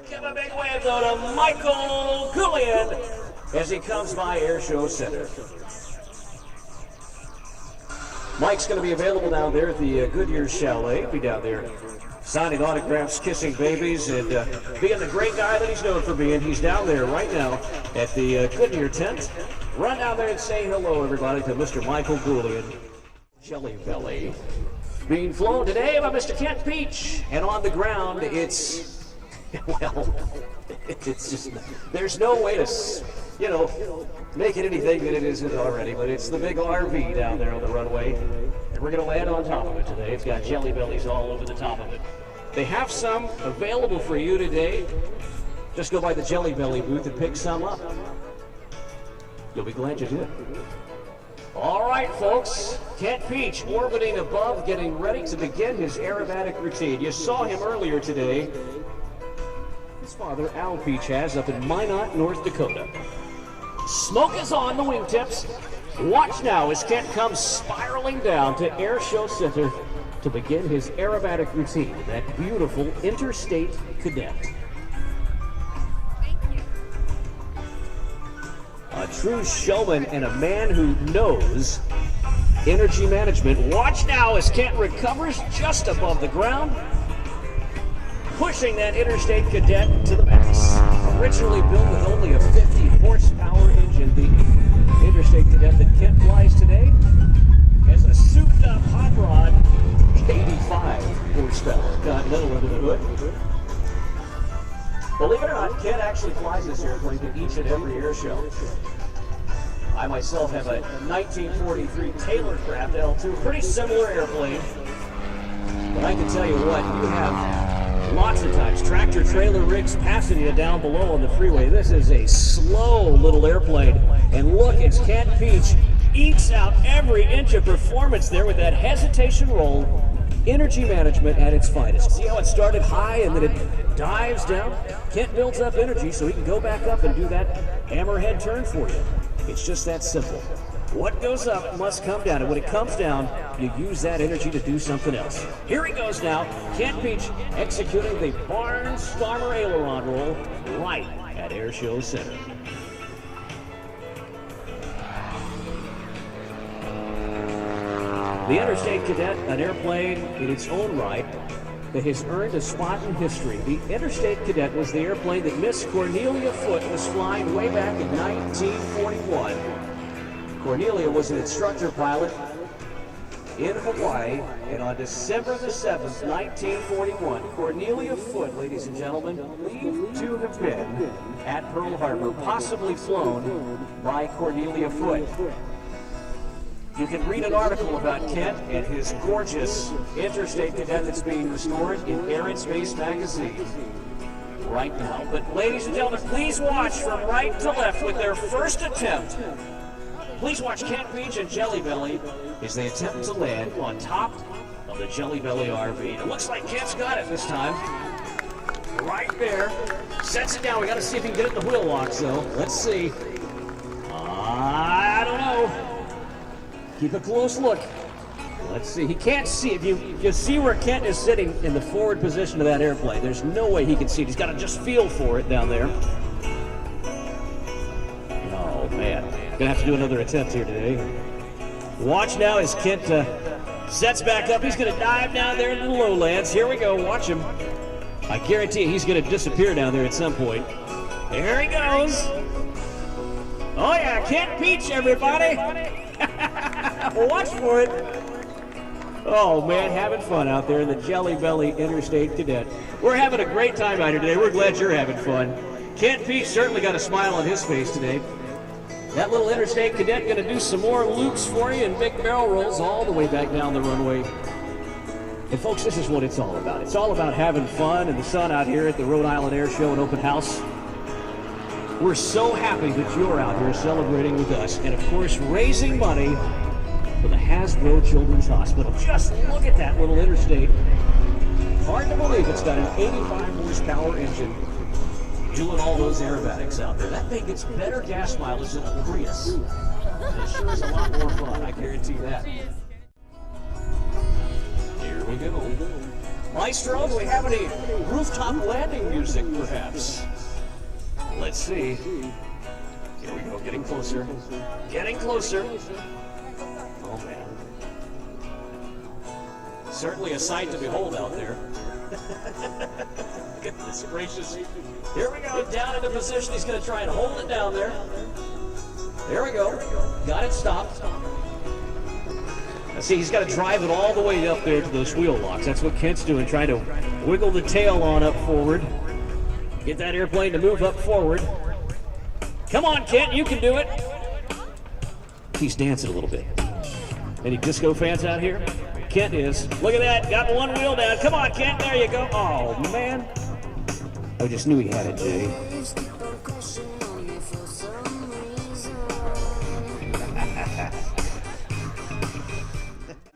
Give a big wave though to Michael Goulian as he comes by Airshow Center. Mike's going to be available down there at the Goodyear Chalet. Be down there signing autographs, kissing babies, and being the great guy that he's known for being. He's down there right now at the Goodyear tent. Run down there and say hello, everybody, to Mr. Michael Goulian. Jelly Belly being flown today by Mr. Kent Pietsch. And on the ground, it's, well, it's just, there's no way to, you know, make it anything that it isn't already, but it's the big RV down there on the runway, and we're going to land on top of it today. It's got Jelly Bellies all over the top of it. They have some available for you today. Just go by the Jelly Belly booth and pick some up. You'll be glad you did. All right, folks, Kent Pietsch orbiting above, getting ready to begin his aerobatic routine. You saw him earlier today. His father, Al Pietsch, has up in Minot, North Dakota. Smoke is on the wingtips. Watch now as Kent comes spiraling down to Airshow Center to begin his aerobatic routine, that beautiful Interstate Cadet. Thank you. A true showman and a man who knows energy management. Watch now as Kent recovers just above the ground, pushing that Interstate Cadet to the max. Originally built with only a 50 horsepower engine, the Interstate Cadet that Kent flies today has a souped up hot rod, 85 horsepower continental under the hood. Believe it or not, Kent actually flies this airplane to each and every air show. I myself have a 1943 Taylor Craft L2, pretty similar airplane. But I can tell you what, you have lots of times tractor trailer rigs passing you down below on the freeway. This is a slow little airplane. And look, it's Kent Pietsch ekes out every inch of performance there with that hesitation roll. Energy management at its finest. See how it started high and then it dives down? Kent builds up energy so he can go back up and do that hammerhead turn for you. It's just that simple. What goes up must come down, and when it comes down, you use that energy to do something else. Here he goes now, Kent Pietsch executing the barnstormer aileron roll right at Airshow Center. The Interstate Cadet, an airplane in its own right that has earned a spot in history. The Interstate Cadet was the airplane that Miss Cornelia Foote was flying way back in 1941. Cornelia was an instructor pilot in Hawaii, and on December the 7th, 1941, Cornelia Foote, ladies and gentlemen, believed to have been at Pearl Harbor, possibly flown by Cornelia Foote. You can read an article about Kent and his gorgeous Interstate Cadet that's being restored in Air and Space magazine right now. But ladies and gentlemen, please watch from right to left with their first attempt. Please watch Kent Pietsch and Jelly Belly as they attempt to land on top of the Jelly Belly RV. It looks like Kent's got it this time. Right there. Sets it down. We got to see if he can get it in the wheel locks, though. Let's see. I don't know. Keep a close look. Let's see. He can't see. If you see where Kent is sitting in the forward position of that airplane, there's no way he can see it. He's got to just feel for it down there. Oh, man. Gonna have to do another attempt here today. Watch now as Kent sets back up. He's gonna dive down there into the lowlands. Here we go. Watch him. I guarantee you he's gonna disappear down there at some point. There he goes. Oh yeah, Kent Pietsch, everybody. Watch for it. Oh man, having fun out there in the Jelly Belly Interstate Cadet. We're having a great time out here today. We're glad you're having fun. Kent Pietsch certainly got a smile on his face today. That little Interstate Cadet going to do some more loops for you and big barrel rolls all the way back down the runway. And folks, this is what it's all about. It's all about having fun in the sun out here at the Rhode Island Air Show and Open House. We're so happy that you're out here celebrating with us. And of course, raising money for the Hasbro Children's Hospital. Just look at that little Interstate. Hard to believe it's got an 85 horsepower engine doing all those aerobatics out there. That thing gets better gas mileage than a Prius. It sure is a lot more fun, I guarantee that. Here we go. Maestro, do we have any rooftop landing music, perhaps? Let's see. Here we go, getting closer. Getting closer. Oh, man. Certainly a sight to behold out there. Goodness gracious. Here we go, down into position. He's going to try and hold it down there. There we go. Got it stopped. Now see, he's got to drive it all the way up there to those wheel locks. That's what Kent's doing, trying to wiggle the tail on up forward. Get that airplane to move up forward. Come on, Kent, you can do it. He's dancing a little bit. Any disco fans out here? Kent is. Look at that, got one wheel down. Come on, Kent, there you go. Oh, man. I just knew he had it, Jay.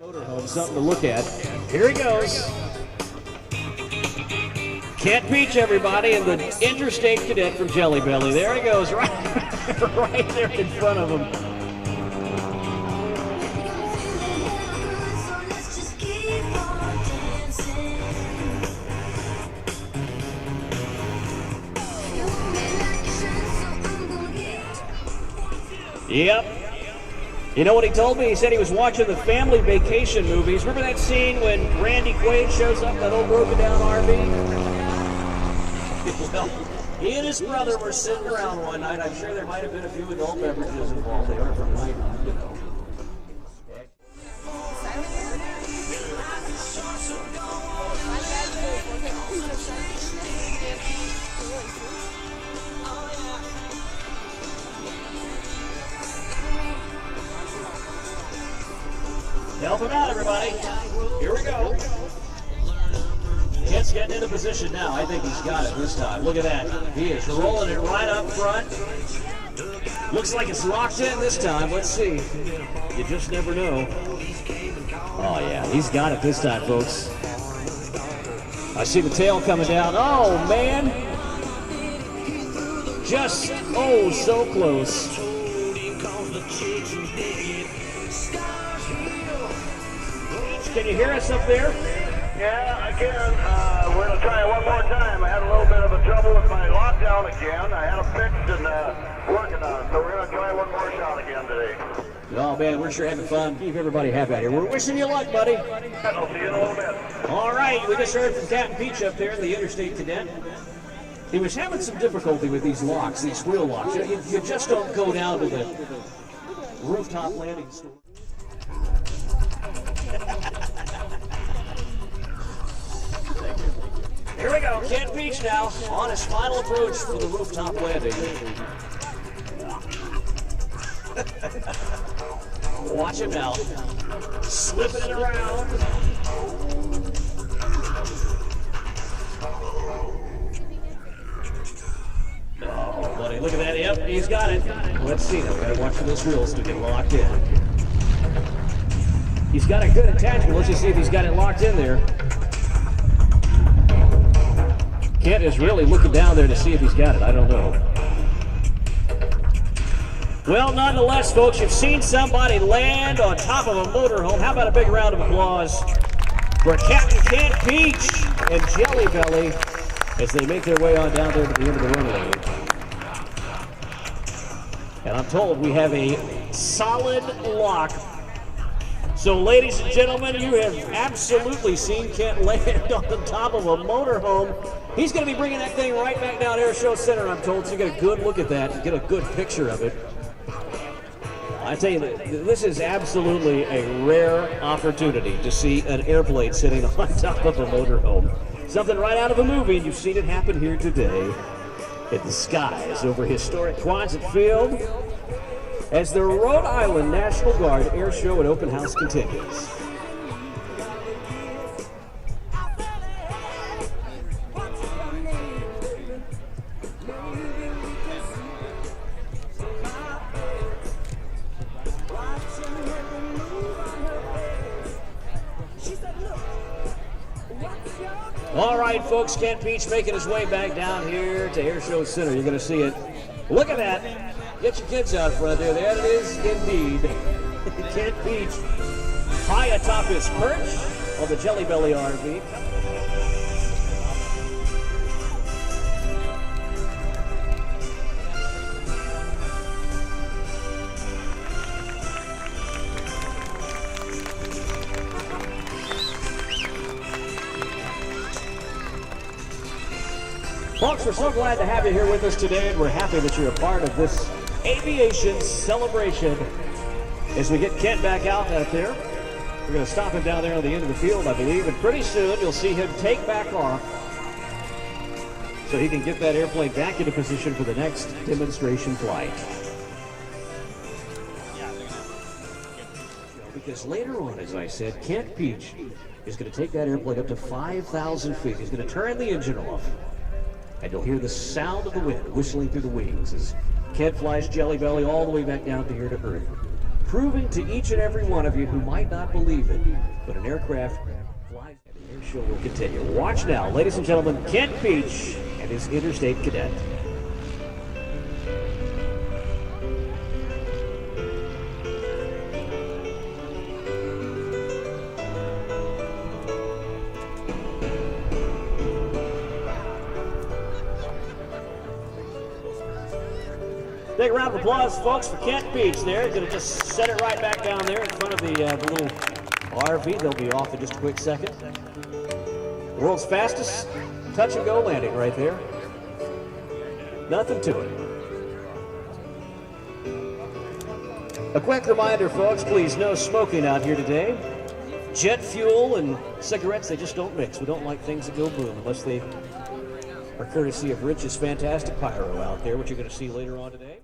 Motorhome, something to look at. Here he goes. Kent Pietsch, everybody, and the Interstate Cadet from Jelly Belly. There he goes, right there in front of him. Yep. You know what he told me? He said he was watching the family vacation movies. Remember that scene when Randy Quaid shows up in that old broken down RV? Well, he and his brother were sitting around one night. I'm sure there might have been a few adult beverages involved. They are from night, you know. Help him out, everybody. Here we go. Kent's getting into position now. I think he's got it this time. Look at that. He is rolling it right up front. Looks like it's locked in this time. Let's see. You just never know. Oh, yeah. He's got it this time, folks. I see the tail coming down. Oh, man. Just, oh, so close. Can you hear us up there? Yeah, I can. We're going to try it one more time. I had a little bit of a trouble with my lockdown again. I had it fixed and working on it. So we're going to try one more shot again today. Oh, man, we're sure having fun. Keep everybody happy out here. We're wishing you luck, buddy. I'll see you in a little bit. All right, we just heard from Kent Pietsch up there in the Interstate Cadet. He was having some difficulty with these locks, these wheel locks. You just don't go down to the rooftop landing store. Here we go, Kent Pietsch now on his final approach for the rooftop landing. Watch him now, slipping it around. Oh, buddy, look at that. Yep, he's got it. Let's see now. We gotta watch for those wheels to get locked in. He's got a good attachment. Let's just see if he's got it locked in there. Kent is really looking down there to see if he's got it. I don't know. Well, nonetheless, folks, you've seen somebody land on top of a motorhome. How about a big round of applause for Captain Kent Pietsch and Jelly Belly as they make their way on down there to the end of the runway. And I'm told we have a solid lock. So, ladies and gentlemen, you have absolutely seen Kent land on the top of a motorhome. He's going to be bringing that thing right back down Airshow Center, I'm told, so you get a good look at that, get a good picture of it. I tell you, this is absolutely a rare opportunity to see an airplane sitting on top of a motorhome. Something right out of a movie, and you've seen it happen here today at the skies over historic Quonset Field as the Rhode Island National Guard Air Show and Open House continues. All right, folks, Kent Pietsch making his way back down here to Airshow Center. You're going to see it. Look at that. Get your kids out front there. There it is, indeed. Kent Pietsch high atop his perch on the Jelly Belly RV. Folks, we're so glad to have you here with us today, and we're happy that you're a part of this aviation celebration. As we get Kent back out there, we're going to stop him down there on the end of the field, I believe, and pretty soon you'll see him take back off so he can get that airplane back into position for the next demonstration flight. Because later on, as I said, Kent Pietsch is going to take that airplane up to 5,000 feet. He's going to turn the engine off, and you'll hear the sound of the wind whistling through the wings as Kent flies Jelly Belly all the way back down to here to Earth, proving to each and every one of you who might not believe it, but an aircraft flies and the air show will continue. Watch now, ladies and gentlemen, Kent Pietsch and his Interstate Cadet. Big round of applause, folks, for Kent Pietsch there. He's going to just set it right back down there in front of the little RV. They'll be off in just a quick second. The world's fastest touch-and-go landing right there. Nothing to it. A quick reminder, folks, please, no smoking out here today. Jet fuel and cigarettes, they just don't mix. We don't like things that go boom unless they are courtesy of Rich's fantastic pyro out there, which you're going to see later on today.